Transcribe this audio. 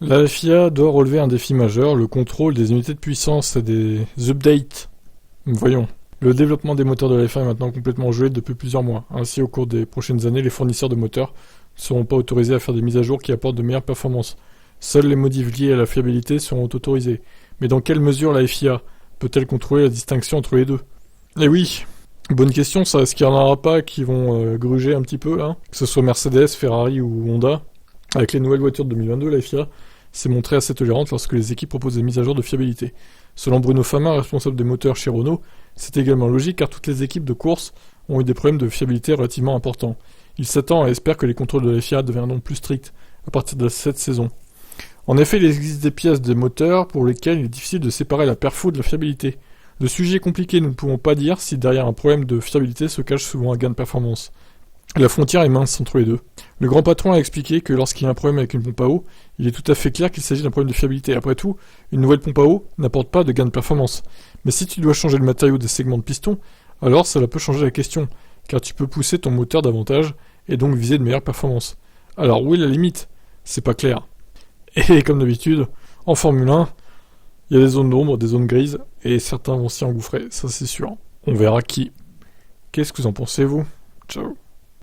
La FIA doit relever un défi majeur, le contrôle des unités de puissance et des updates. Voyons. Le développement des moteurs de la F1 est maintenant complètement gelé depuis plusieurs mois. Ainsi, au cours des prochaines années, les fournisseurs de moteurs ne seront pas autorisés à faire des mises à jour qui apportent de meilleures performances. Seuls les modifs liés à la fiabilité seront autorisés. Mais dans quelle mesure la FIA peut-elle contrôler la distinction entre les deux? Eh oui, bonne question ça. Est-ce qu'il n'y en aura pas qui vont gruger un petit peu là? Que ce soit Mercedes, Ferrari ou Honda? Avec les nouvelles voitures de 2022, la FIA s'est montrée assez tolérante lorsque les équipes proposent des mises à jour de fiabilité. Selon Bruno Fama, responsable des moteurs chez Renault, c'est également logique car toutes les équipes de course ont eu des problèmes de fiabilité relativement importants. Il s'attend et espère que les contrôles de la FIA deviendront plus stricts à partir de cette saison. En effet, il existe des pièces des moteurs pour lesquelles il est difficile de séparer la perfo de la fiabilité. Le sujet est compliqué, nous ne pouvons pas dire si derrière un problème de fiabilité se cache souvent un gain de performance. La frontière est mince entre les deux. Le grand patron a expliqué que lorsqu'il y a un problème avec une pompe à eau, il est tout à fait clair qu'il s'agit d'un problème de fiabilité. Après tout, une nouvelle pompe à eau n'apporte pas de gain de performance. Mais si tu dois changer le matériau des segments de piston, alors cela peut changer la question, car tu peux pousser ton moteur davantage et donc viser de meilleures performances. Alors où est la limite? C'est pas clair. Et comme d'habitude, en Formule 1, il y a des zones d'ombre, des zones grises, et certains vont s'y engouffrer, ça c'est sûr. On verra qui. Qu'est-ce que vous en pensez vous? Ciao.